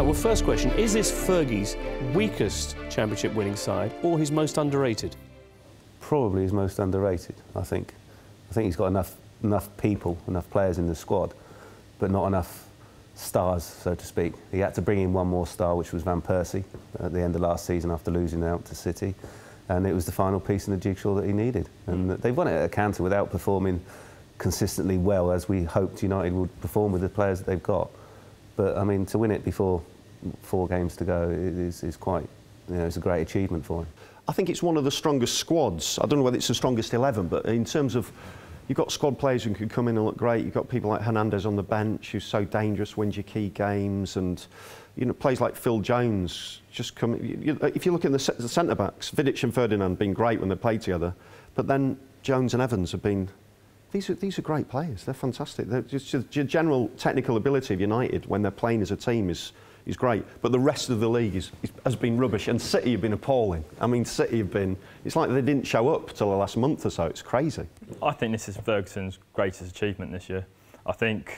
Right, well, first question, is this Fergie's weakest championship winning side or his most underrated? Probably his most underrated, I think. I think he's got enough people, enough players in the squad, but not enough stars, so to speak. He had to bring in one more star, which was Van Persie, at the end of last season after losing out to City. And it was the final piece in the jigsaw that he needed. And they've won it at a canter without performing consistently well, as we hoped United would perform with the players that they've got. But, I mean, to win it before 4 games to go is quite, you know, it's a great achievement for him. I think it's one of the strongest squads. I don't know whether it's the strongest 11, but in terms of, you've got squad players who can come in and look great. You've got people like Hernandez on the bench, who's so dangerous, wins your key games, and you know, players like Phil Jones just come. If you look at the centre backs, Vidic and Ferdinand have been great when they played together, but then Jones and Evans have been. These are great players. They're fantastic. They're just the general technical ability of United when they're playing as a team is great, but the rest of the league has been rubbish, and City have been appalling. I mean, City have been. It's like they didn't show up till the last month or so. It's crazy. I think this is Ferguson's greatest achievement this year. I think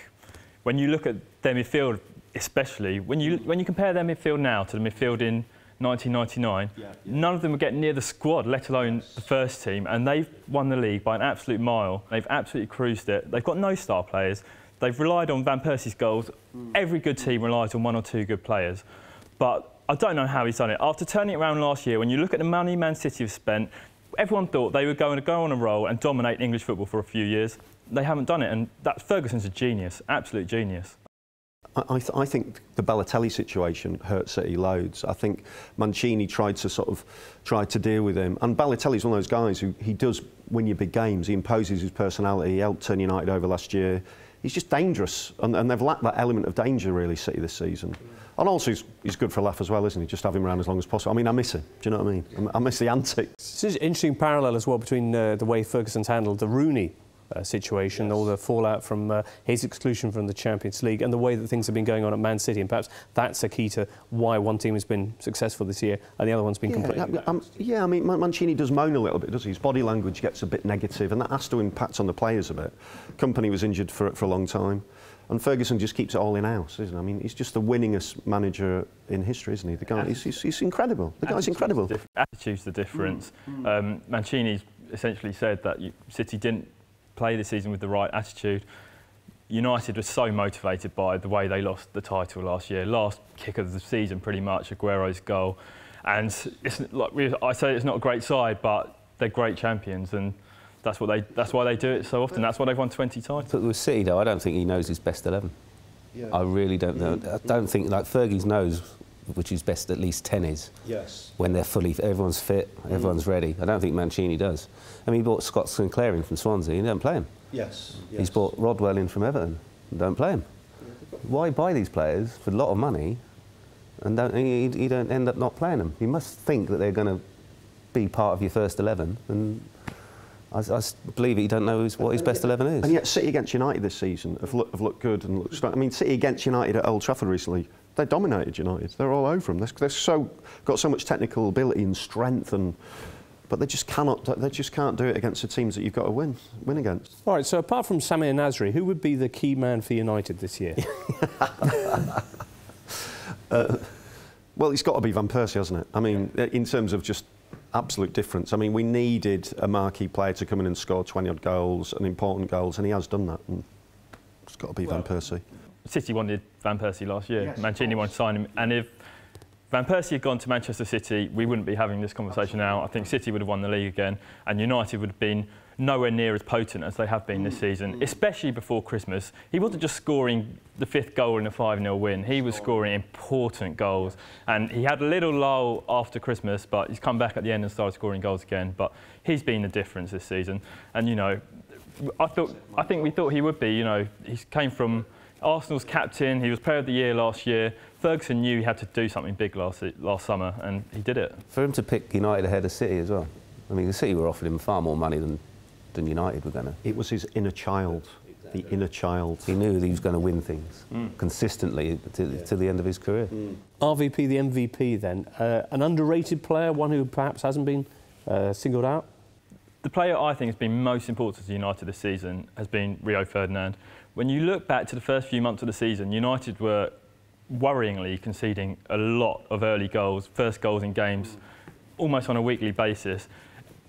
when you look at their midfield, especially when you compare their midfield now to the midfield in 1999, none of them would get near the squad, let alone the first team, and they've won the league by an absolute mile. They've absolutely cruised it. They've got no star players. They've relied on Van Persie's goals. Every good team relies on 1 or 2 good players. But I don't know how he's done it. After turning it around last year, when you look at the money Man City have spent, everyone thought they were going to go on a roll and dominate English football for a few years. They haven't done it, and Ferguson's a genius, absolute genius. I think the Balotelli situation hurt City loads. I think Mancini tried to deal with him, and Balotelli's one of those guys who he does win you big games. He imposes his personality. He helped turn United over last year. He's just dangerous, and they've lacked that element of danger really, City, this season. And also he's good for a laugh as well, isn't he? Just have him around as long as possible. I mean, I miss him. Do you know what I mean? I miss the antics. This is an interesting parallel as well between the way Ferguson's handled the Rooney situation, all the fallout from his exclusion from the Champions League, and the way that things have been going on at Man City, and perhaps that's a key to why one team has been successful this year and the other one's been completely. Yeah, I mean, Mancini does moan a little bit, doesn't he? His body language gets a bit negative, and that has to impact on the players a bit. Company was injured for a long time, and Ferguson just keeps it all in-house, isn't he? I mean, he's just the winningest manager in history, isn't he? The guy, he's incredible. The guy's incredible. Attitude's the difference. Mancini essentially said that City didn't play this season with the right attitude. United was so motivated by the way they lost the title last year. Last kick of the season, pretty much, Aguero's goal. And it's like I say, it's not a great side, but they're great champions, and that's why they do it so often. That's why they've won 20 titles. But with City, though, I don't think he knows his best 11. Yeah. I really don't know. I don't think, like, Fergie's knows which his best at least 10 is. Yes. When they're fully, everyone's fit, everyone's ready. I don't think Mancini does. I mean, he brought Scott Sinclair in from Swansea, he don't play him. Yes. He's brought Rodwell in from Everton, don't play him. Why buy these players for a lot of money and you don't end up not playing them? You must think that they're going to be part of your first 11, and I believe you don't know what his best 11 is. And yet City against United this season have looked good and looked strong. I mean, City against United at Old Trafford recently, they dominated United. They're all over them. They've got so much technical ability and strength, but they just cannot. They just can't do it against the teams that you've got to win against. All right. So apart from Samir Nasri, who would be the key man for United this year? Well, it's got to be Van Persie, hasn't it? I mean, in terms of just absolute difference. I mean, we needed a marquee player to come in and score 20-odd goals and important goals, and he has done that. And it's got to be Van Persie. City wanted Van Persie last year. Yes, Mancini wanted to sign him, and if Van Persie had gone to Manchester City, we wouldn't be having this conversation now. I think City would have won the league again, and United would have been nowhere near as potent as they have been this season, especially before Christmas. He wasn't just scoring the 5th goal in a 5-0 win. He was scoring important goals, and he had a little lull after Christmas, but he's come back at the end and started scoring goals again. But he's been the difference this season, and you know, I think we thought he would be. You know, he came from Arsenal's captain. He was Player of the Year last year. Ferguson knew he had to do something big last summer, and he did it. For him to pick United ahead of City as well. I mean, the City were offering him far more money than United were going to. It was his inner child, the inner child. He knew that he was going to win things consistently to the end of his career. RVP, the MVP then. An underrated player, one who perhaps hasn't been singled out? The player I think has been most important to United this season has been Rio Ferdinand. When you look back to the first few months of the season, United were worryingly conceding a lot of early goals, first goals in games, almost on a weekly basis.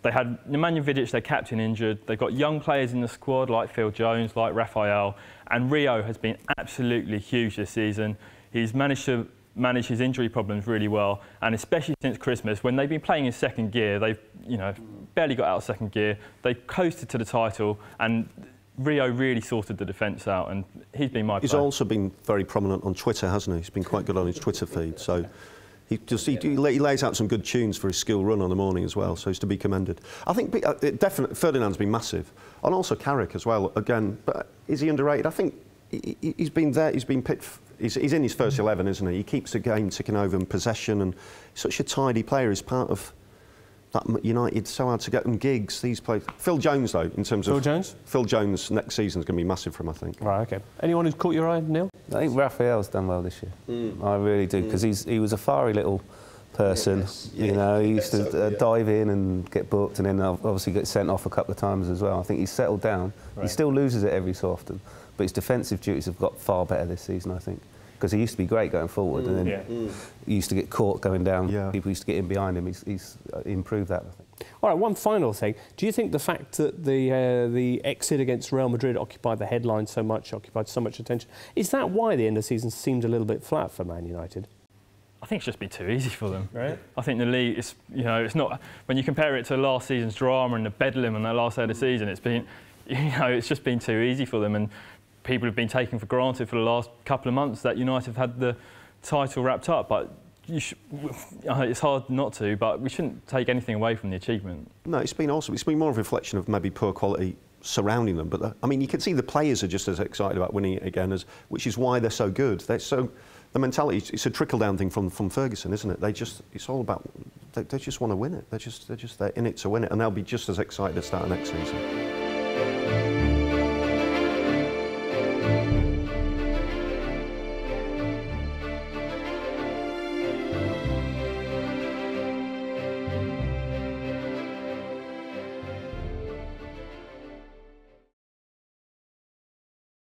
They had Man Utd, their captain, injured. They've got young players in the squad like Phil Jones, like Raphael, and Rio has been absolutely huge this season. He's managed to manage his injury problems really well, and especially since Christmas, when they've been playing in second gear, they've barely got out of second gear. They coasted to the title, and Rio really sorted the defence out, and he's been my player. He's also been very prominent on Twitter, hasn't he? He's been quite good on his Twitter feed, so he lays out some good tunes for his skill run on the morning as well, so he's to be commended. I think definitely Ferdinand's been massive, and also Carrick as well. Again, but is he underrated? I think he's been there. He's been picked. He's in his first 11, isn't he? He keeps the game ticking over in possession, and he's such a tidy player. He's part of that United. So hard to get them gigs. These players. Phil Jones, though, in terms of Phil Jones next season is going to be massive for him, I think. Right. Okay. Anyone who's caught your eye, Neil? I think Raphael's done well this year. I really do, because he was a fiery little person. Yes. You know, he used to dive in and get booked, and then obviously get sent off a couple of times as well. I think he's settled down. Right. He still loses it every so often, but his defensive duties have got far better this season, I think. Because he used to be great going forward, and then he used to get caught going down. Yeah. People used to get in behind him. He's improved that, I think. All right, one final thing. Do you think the fact that the exit against Real Madrid occupied the headlines so much, occupied so much attention, is that why the end of the season seemed a little bit flat for Man United? I think it's just been too easy for them. Right. I think the league is, it's not, when you compare it to last season's drama and the bedlam on that last day of the season, it's been, it's just been too easy for them, and people have been taken for granted for the last couple of months that United have had the title wrapped up, but it's hard not to, but we shouldn't take anything away from the achievement. No, it's been awesome. It's been more of a reflection of maybe poor quality surrounding them, but I mean, you can see the players are just as excited about winning it again, which is why they're so good. The mentality, it's a trickle-down thing from Ferguson, isn't it? It's all about, they just want to win it. They're in it to win it, and they'll be just as excited to start next season.